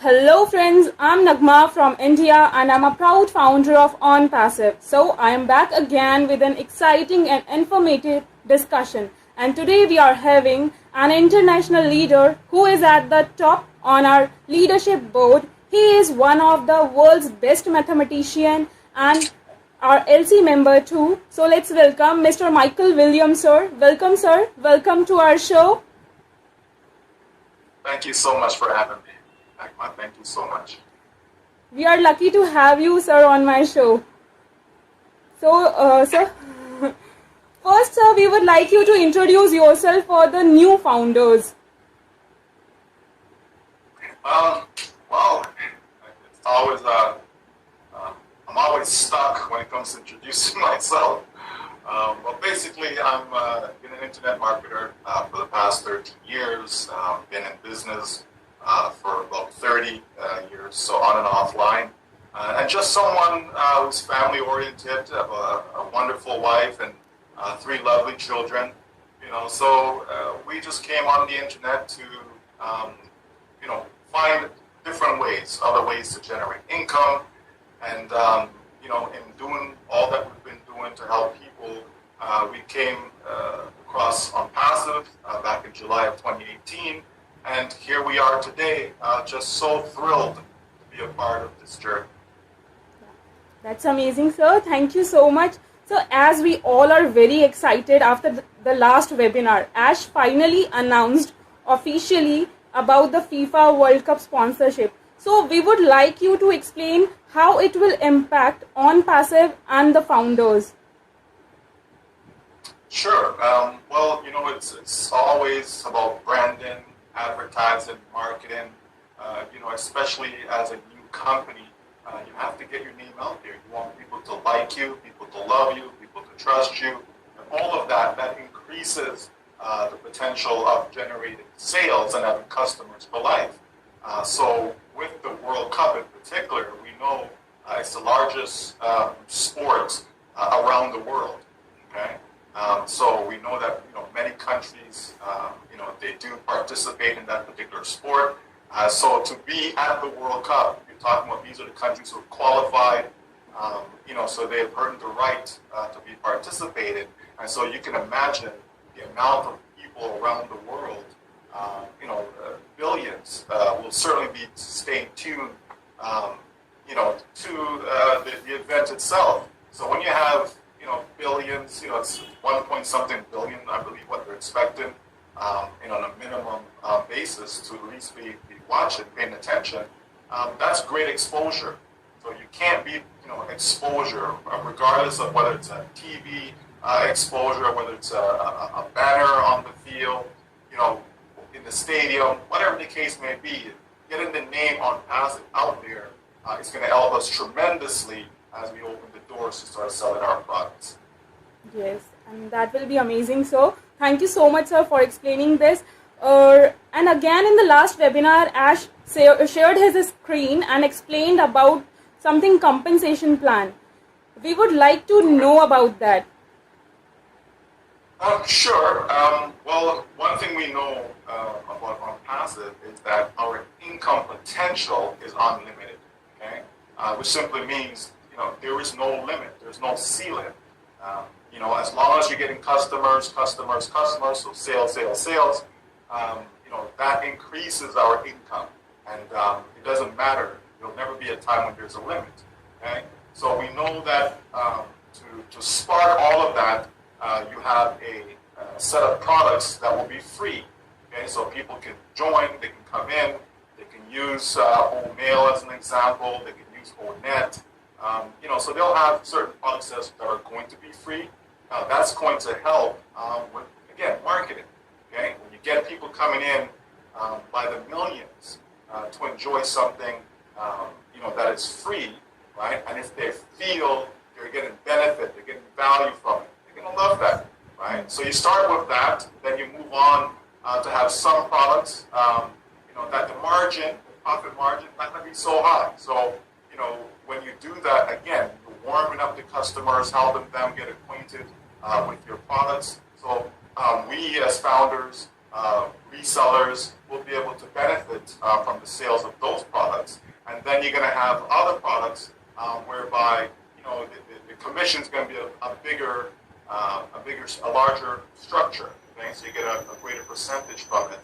Hello friends, I'm Nagma from India and I'm a proud founder of OnPassive. So I am back again with an exciting and informative discussion. And today we are having an international leader who is at the top on our leadership board. He is one of the world's best mathematician and our LC member too. So let's welcome Mr. Michael Williams, sir. Welcome, sir. Welcome to our show. Thank you so much for having me, Nagma. Thank you so much. We are lucky to have you, sir, on my show. So, sir, first, sir, we would like you to introduce yourself for the new founders. Well, it's always I'm always stuck when it comes to introducing myself. But basically, I'm been an internet marketer for the past 13 years. Been in business for about 30 years, so on and offline. And just someone who's family-oriented, a wonderful wife and 3 lovely children. So we just came on the internet to, find different ways, other ways to generate income. And, in doing all that we've been doing to help people, we came across OnPassive back in July of 2018. And here we are today, just so thrilled to be a part of this journey. That's amazing, sir. Thank you so much. So, as we all are very excited after the last webinar, Ash finally announced officially about the FIFA World Cup sponsorship. So, we would like you to explain how it will impact OnPassive and the founders. Sure. Well, it's always about branding, advertising, marketing. Especially as a new company, you have to get your name out there. You want people to like you, people to love you, people to trust you, and all of that increases the potential of generating sales and having customers for life. So with the World Cup in particular, we know it's the largest sport around the world. Okay. So we know that many countries they do participate in that particular sport. So to be at the World Cup, you're talking about these are the countries who have qualified. So they've earned the right to be participating. And so you can imagine the amount of people around the world. Billions will certainly be staying tuned. To the event itself. So when you have billions, it's 1 point something billion, I believe, what they're expecting, on a minimum basis to at least be watching, paying attention. That's great exposure. So you can't beat, exposure, regardless of whether it's a TV exposure, whether it's a banner on the field, in the stadium, whatever the case may be. Getting the name OnPassive out there is going to help us tremendously as we open the doors to start selling our products. Yes, and that will be amazing. So, thank you so much, sir, for explaining this. And again, in the last webinar, Ash shared his screen and explained about something compensation plan. We would like to know about that. Sure. Well, one thing we know about OnPassive is that our income potential is unlimited. Okay, which simply means there is no limit. There's no ceiling. As long as you're getting customers, so sales, that increases our income. And it doesn't matter. There'll never be a time when there's a limit. Okay? So we know that to start all of that, you have a set of products that will be free. Okay? So people can join, they can come in, they can use OMail as an example, they can use ONet. So they'll have certain products that are going to be free. That's going to help with, again, marketing. Okay, when you get people coming in by the millions to enjoy something, that is free, right? And if they feel they're getting benefit, they're getting value from it, they're going to love that, right? So you start with that, then you move on to have some products, that the profit margin, not going to be so high. So, when you do that, again, you're warming up the customers, helping them get acquainted with your products. So we as founders resellers will be able to benefit from the sales of those products. And then you're going to have other products whereby the commission is going to be a larger structure. Okay? So you get a greater percentage from it,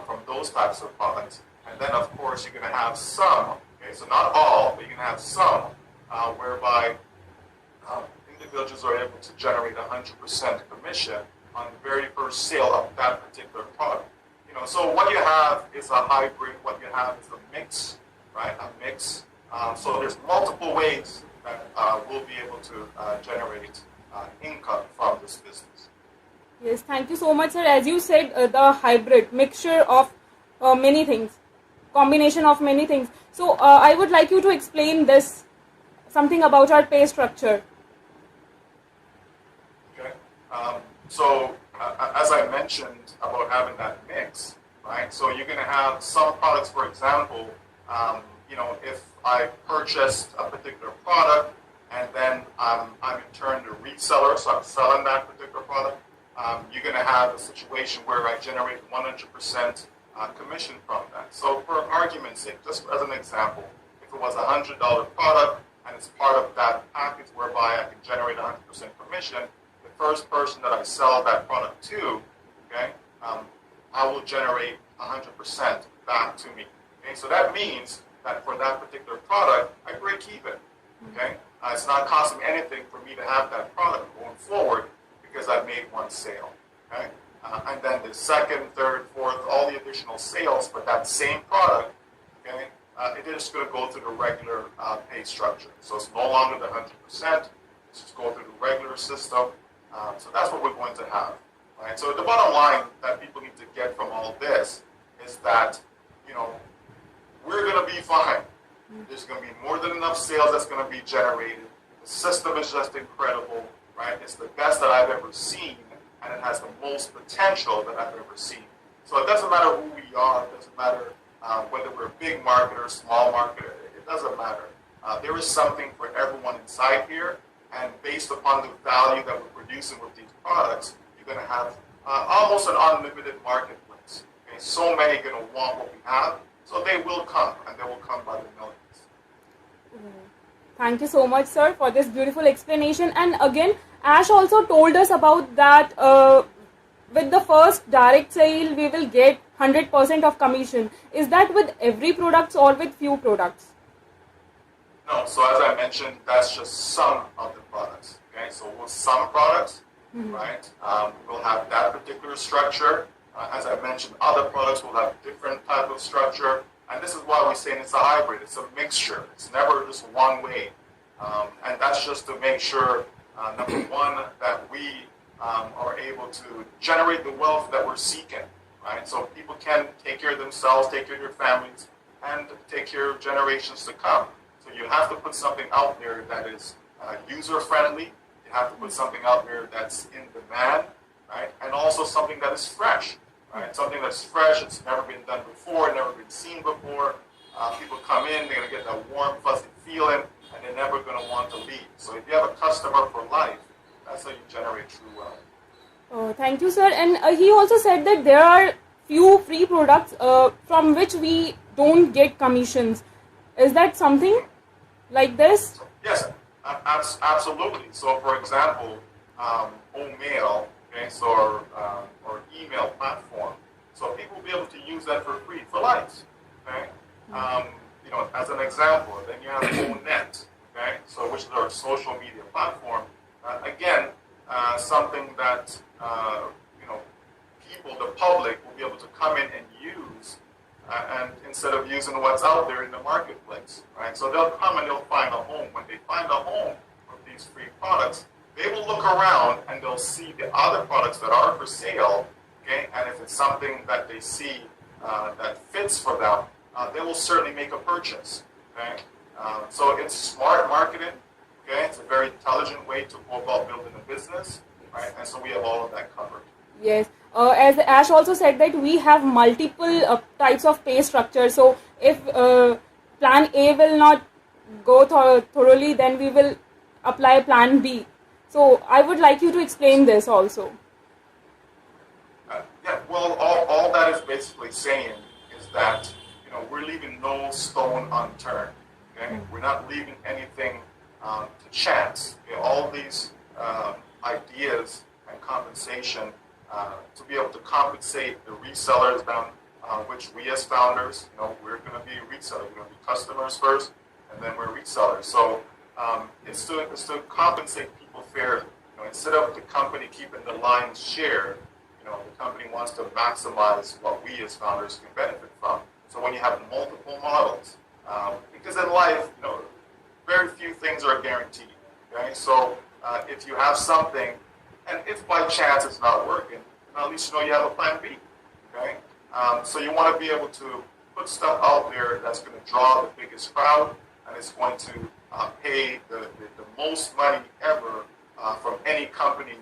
from those types of products. And then, of course, you're going to have some, okay, so not all, but you're going to have some whereby individuals are able to generate 100% commission on the very first sale of that particular product. So what you have is a hybrid, what you have is a mix, right? A mix. So there's multiple ways that we'll be able to generate income from this business. Yes, thank you so much, sir. As you said, the hybrid, mixture of many things, combination of many things. So I would like you to explain this, something about our pay structure. Okay. So as I mentioned about having that mix, right? So you're going to have some products, for example, if I purchased a particular product and then I'm in turn the reseller, so I'm selling that particular product, you're going to have a situation where I generate 100% commission from that. So for argument's sake, just as an example, if it was a $100 product and it's part of that package whereby I can generate 100% commission, the first person that I sell that product to, okay, I will generate 100% back to me. Okay, so that means that for that particular product, I break even. Okay, it's not costing anything for me to have that product going forward because I've made one sale. Okay, and then the second, third, fourth, all the additional sales for that same product, okay, it is going to go through the regular pay structure. So it's no longer the 100%. It's just go through the regular system. So that's what we're going to have. Right? So the bottom line that people need to get from all this is that, we're going to be fine. There's going to be more than enough sales that's going to be generated. The system is just incredible, right? It's the best that I've ever seen, and it has the most potential that I've ever seen. So it doesn't matter who we are. It doesn't matter whether we're a big marketer, small marketer. It doesn't matter. There is something for everyone inside here, and based upon the value that we're producing with these products, you're going to have almost an unlimited marketplace. Okay? So many are going to want what we have, so they will come, and they will come by the millions. Thank you so much, sir, for this beautiful explanation. And again, Ash also told us about that with the first direct sale, we will get 100% of commission. Is that with every product or with few products? No, so as I mentioned, that's just some of the products. Okay, so with some products, right, we'll have that particular structure. As I mentioned, other products will have different type of structure. And this is why we say it's a hybrid. It's a mixture. It's never just one way. And that's just to make sure, number one, that we are able to generate the wealth that we're seeking. Right? So people can take care of themselves, take care of their families, and take care of generations to come. So you have to put something out there that is user-friendly. You have to put something out there that's in demand, right? And also something that is fresh, right? Something that's fresh, it's never been done before, never been seen before. People come in, they're going to get that warm, fuzzy feeling, and they're never going to want to leave. So if you have a customer for life, that's how you generate true wealth. Oh, thank you, sir. And he also said that there are few free products from which we don't get commissions. Is that something like this? Yes, absolutely. So, for example, OMail, okay, so or email platform. So people will be able to use that for free for life. Okay, as an example, then you have ONet, okay, so which is our social media platform. Again, something that people, the public, will be able to come in and use, and instead of using what's out there in the marketplace, right? So they'll come and they'll find a home. When they find a home with these free products, they will look around and they'll see the other products that are for sale, okay? And if it's something that they see that fits for them, they will certainly make a purchase, okay? So it's smart marketing, okay? It's a very intelligent way to go about building a business, right? And so we have all of that covered. Yes. As Ash also said that we have multiple types of pay structure. So if plan A will not go thoroughly, then we will apply plan B. So I would like you to explain this also. Yeah, well, all that is basically saying is that, you know, we're leaving no stone unturned. Okay? We're not leaving anything to chance. Okay? All these ideas and compensation to be able to compensate the resellers down, which we as founders, you know, we're going to be resellers. We're going to be customers first, and then we're resellers. So it's to compensate people fairly. You know, instead of the company keeping the lion's share, you know, the company wants to maximize what we as founders can benefit from. So when you have multiple models, because in life, you know, very few things are guaranteed. Okay, so if you have something, and if by chance it's not working, at least you know you have a plan B. Okay, so you want to be able to put stuff out there that's going to draw the biggest crowd, and it's going to pay the most money ever from any company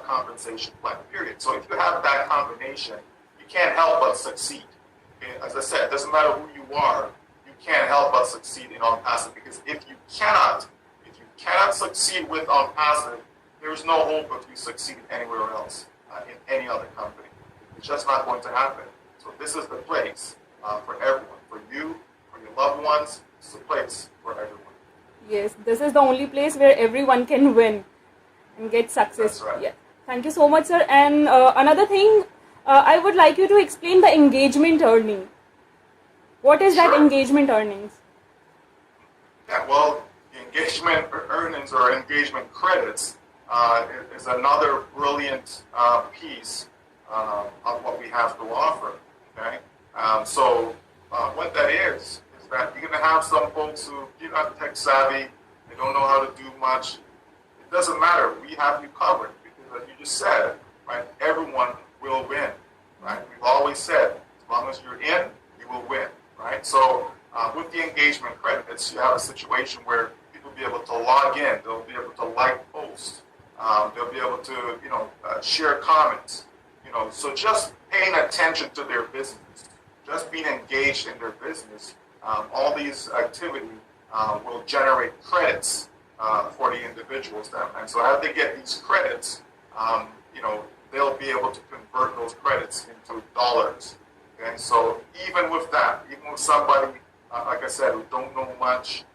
compensation plan, period. So if you have that combination, you can't help but succeed. Okay? As I said, it doesn't matter who you are, you can't help but succeed in OnPassive, because if you cannot succeed with OnPassive, there is no hope of you succeeding anywhere else in any other company. It's just not going to happen. So this is the place for everyone, for you, for your loved ones. It's the place for everyone. Yes, this is the only place where everyone can win and get success. That's right. Yeah. Thank you so much, sir. And another thing, I would like you to explain the engagement earning. What is that engagement earnings? Yeah, well, the engagement earnings or engagement credits is another brilliant piece of what we have to offer. Okay, so what that is that you're going to have some folks who are not tech savvy, they don't know how to do much. It doesn't matter. We have you covered, because as you just said, right, everyone will win. Right? We've always said, as long as you're in, you will win. Right? So with the engagement credits, you have a situation where people will be able to log in, they'll be able to like posts, they'll be able to, you know, share comments. You know, so just paying attention to their business, just being engaged in their business, all these activities will generate credits for the individuals. And so as they get these credits, you know, they'll be able to convert those credits into dollars. Okay? So even with that, even with somebody, like I said, who don't know much,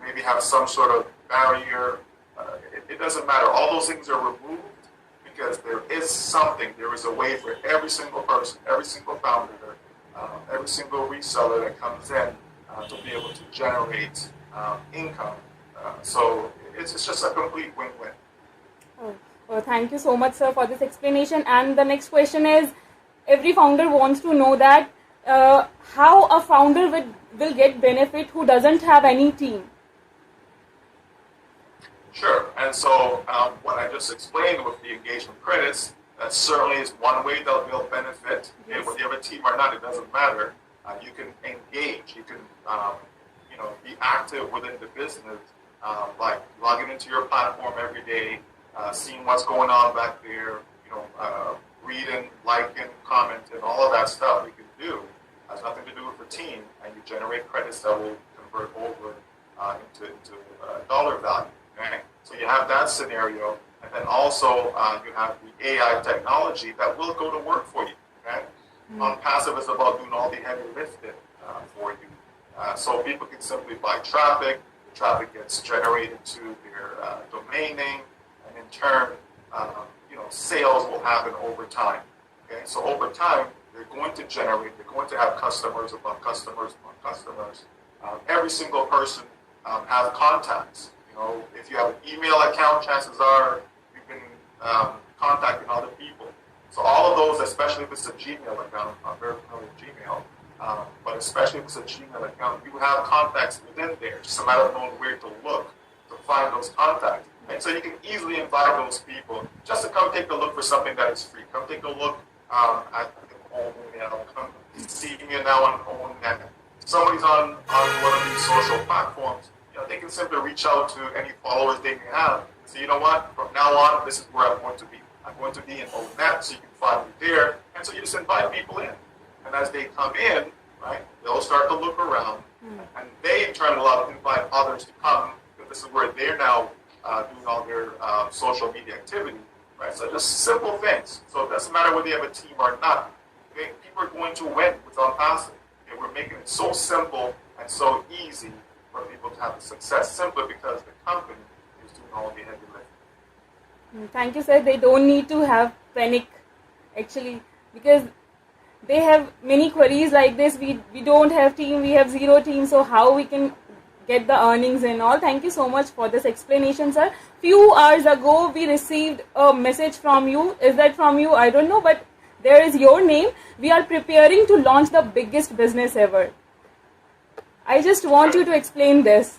maybe have some sort of barrier, it doesn't matter. All those things are removed, because there is something, there is a way for every single person, every single founder, every single reseller that comes in to be able to generate income. So it's just a complete win-win. Oh, well, thank you so much, sir, for this explanation. And the next question is, every founder wants to know that how a founder will get benefit who doesn't have any team. Sure. And so what I just explained with the engagement credits, that certainly is one way that they'll benefit. Yes. And whether you have a team or not, it doesn't matter. You can engage. You can, you know, be active within the business, like logging into your platform every day, seeing what's going on back there. You know, reading, liking, commenting, all of that stuff you can do. Has nothing to do with the team, and you generate credits that will convert over into dollar value. Okay? So you have that scenario. And then also you have the AI technology that will go to work for you. Okay? OnPassive is about doing all the heavy lifting for you. So people can simply buy traffic. The traffic gets generated to their domain name, and in turn, you know, sales will happen over time. Okay? So over time, they're going to generate. They're going to have customers upon customers upon customers. Every single person has contacts. You know, if you have an email account, chances are you've been contacting other people. So all of those, especially if it's a Gmail account, I'm very familiar with Gmail, but especially if it's a Gmail account, you have contacts within there. It's just a matter of knowing where to look to find those contacts. And so you can easily invite those people just to come take a look for something that is free. Come take a look at the home, you know, come see me now on home. And somebody's on one of these social platforms, you know, they can simply reach out to any followers they may have. So you know what, from now on, this is where I'm going to be. I'm going to be in ONET, so you can find me there. And so you just invite people in. And as they come in, right, they'll start to look around. And they, in turn, will invite others to come. Because this is where they're now doing all their social media activity. Right? So just simple things. So it doesn't matter whether you have a team or not. Okay? People are going to win with OnPassive. Okay? We're making it so simple and so easy for people to have the success simply because the company is doing all the heavy lifting. Thank you, sir. They don't need to have panic, actually, because they have many queries like this. We don't have team, we have zero team, so how we can get the earnings and all. Thank you so much for this explanation, sir. Few hours ago, we received a message from you. Is that from you? I don't know, but there is your name. We are preparing to launch the biggest business ever. I just want you to explain this.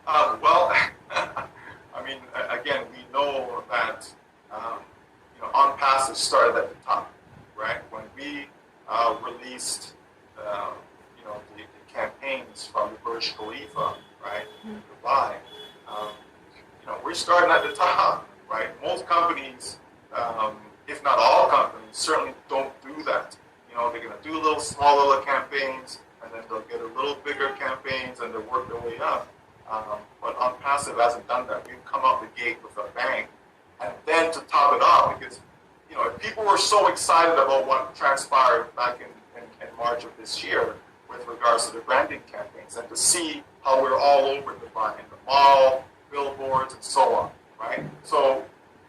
Well, I mean, again, we know that OnPassive started at the top, right? When we released, the campaigns from the Burj Khalifa, right, in Dubai, we're starting at the top, right? Most companies, if not all companies, certainly don't do that. They're going to do small little campaigns, and then they'll get a little bigger campaigns, and they'll work their way up. But OnPassive hasn't done that. We've come out the gate with a bang. And then to top it off, because if people were so excited about what transpired back in March of this year with regards to the branding campaigns, and to see how we're all over Dubai, in the mall, billboards, and so on, right? So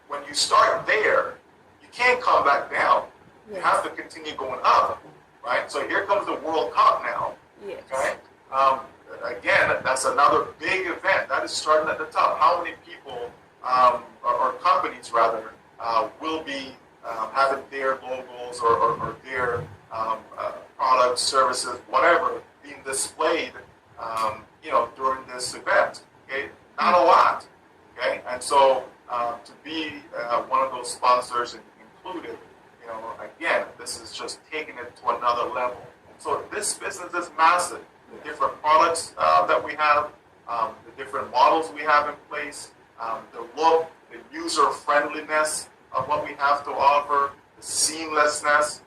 when you start there, you can't come back down. You have to continue going up, right? So here comes the World Cup now, okay? Again, that's another big event. That is starting at the top. How many people, or companies rather, will be having their logos or their products, services, whatever, being displayed, during this event? Okay, not a lot. Okay, and so to be one of those sponsors included, again, this is just taking it to another level. So this business is massive. The different products that we have, the different models we have in place, the look, the user friendliness of what we have to offer, the seamlessness,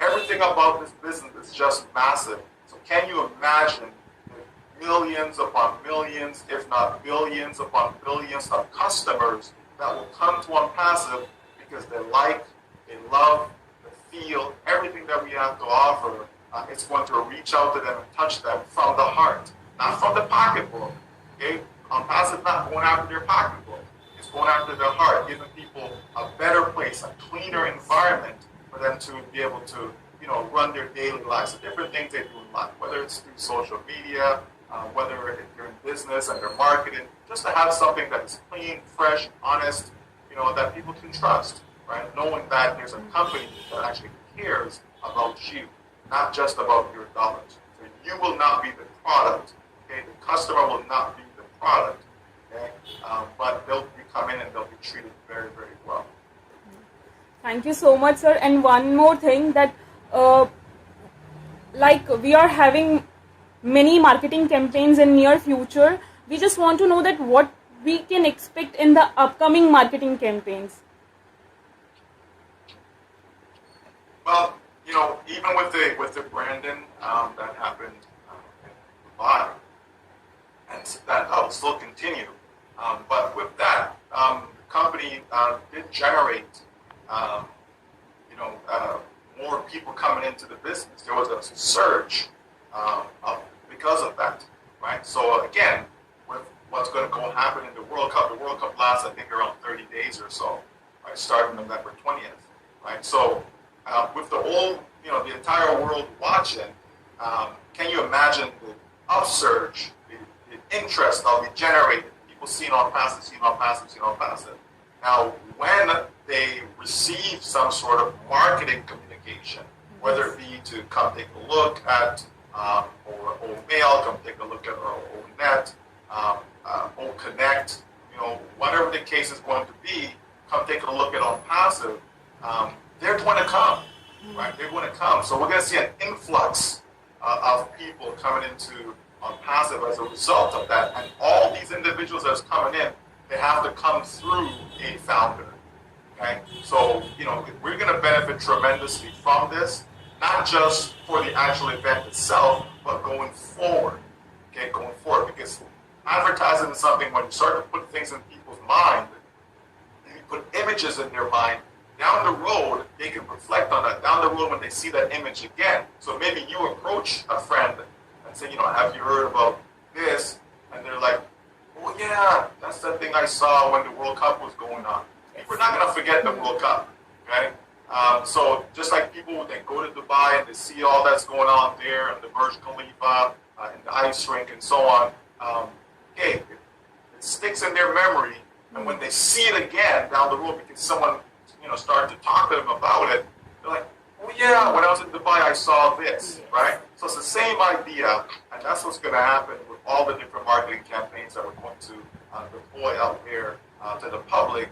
everything about this business is just massive. So can you imagine the millions upon millions, if not billions upon billions of customers that will come to OnPassive because they like, they love, they feel everything that we have to offer. It's going to reach out to them and touch them from the heart, not from the pocketbook. Okay? OnPassive not going after their pocketbook. It's going after their heart, giving people a better place, a cleaner environment for them to be able to, run their daily lives, the different things they do in life, whether it's through social media, whether if you're in business and they're marketing, just to have something that is clean, fresh, honest, that people can trust, right? Knowing that there's a company that actually cares about you, not just about your dollars. So you will not be the product, okay? The customer will not be the product, okay? But they'll be coming and they'll be treated very, very well. Thank you so much, sir. And one more thing, that we are having many marketing campaigns in near future. We just want to know that what we can expect in the upcoming marketing campaigns. Well, even with the branding that happened in Dubai, and that will still continue. But with that, the company did generate, more people coming into the business. There was a surge because of that, right? So again, with what's going to go happen in the World Cup lasts, I think, around 30 days or so, right? Starting November 20th, right? So with the whole, the entire world watching, can you imagine the upsurge, the interest that will be generated? People seeing OnPassive. Now, when they receive some sort of marketing communication, whether it be to come take a look at or mail, come take a look at our net, Connect, whatever the case is going to be, come take a look at OnPassive. They're going to come, right? They're going to come. So we're going to see an influx of people coming into OnPassive as a result of that. And all these individuals that's coming in, they have to come through a founder. Okay? So, we're going to benefit tremendously from this, not just for the actual event itself, but going forward. Okay, going forward, because advertising is something when you start to put things in people's mind, you put images in their mind, down the road, they can reflect on that down the road when they see that image again. So maybe you approach a friend and say, have you heard about this? And they're like, oh yeah, that's the thing I saw when the World Cup was going on. We're not going to forget the World Cup, okay? So just like people, they go to Dubai and they see all that's going on there, and the Burj Khalifa, and the ice rink and so on, it sticks in their memory, and when they see it again down the road because someone started to talk to them about it, they're like, oh yeah, when I was in Dubai I saw this, right? So it's the same idea, and that's what's going to happen with all the different marketing campaigns that we're going to deploy out there to the public,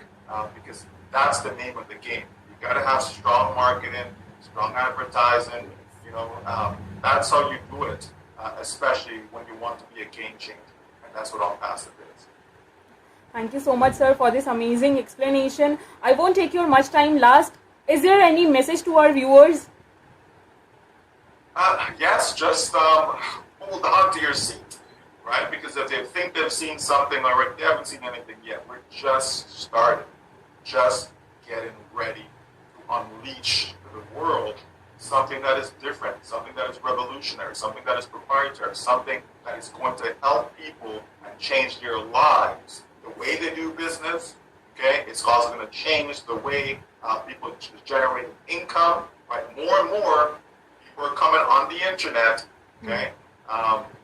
because that's the name of the game. You got to have strong marketing, strong advertising. That's how you do it, especially when you want to be a game changer, and that's what OnPassive is. Thank you so much, sir, for this amazing explanation. I won't take your much time. Last, is there any message to our viewers? Yes, just hold on to your seat, right? Because if they think they've seen something already, they haven't seen anything yet. We're just starting, just getting ready to unleash to the world something that is different, something that is revolutionary, something that is proprietary, something that is going to help people and change their lives. The way they do business, okay? It's also going to change the way people generate income, right? More and more people are coming on the internet, okay?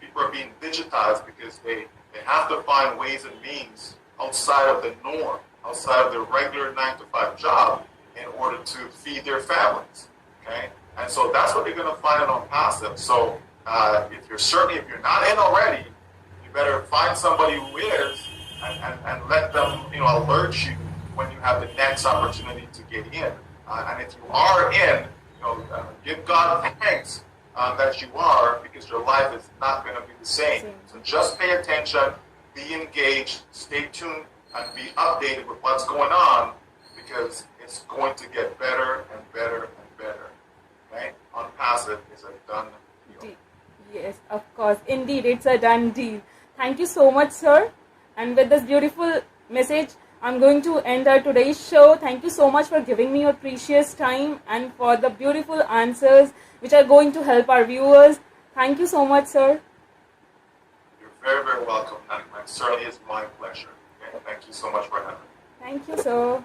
People are being digitized because they have to find ways and means outside of the norm, outside of their regular 9-to-5 job in order to feed their families, okay? And so that's what they're going to find on OnPassive. So if you're not in already, you better find somebody who is, and let them, alert you when you have the next opportunity to get in. And if you are in, give God thanks that you are, because your life is not going to be the same. So just pay attention, be engaged, stay tuned, and be updated with what's going on, because it's going to get better and better and better. Okay? OnPassive is a done deal. Yes, of course. Indeed, it's a done deal. Thank you so much, sir. And with this beautiful message, I'm going to end our today's show. Thank you so much for giving me your precious time and for the beautiful answers which are going to help our viewers. Thank you so much, sir. You're very, very welcome, and it certainly is my pleasure. Okay? Thank you so much for having me. Thank you, sir.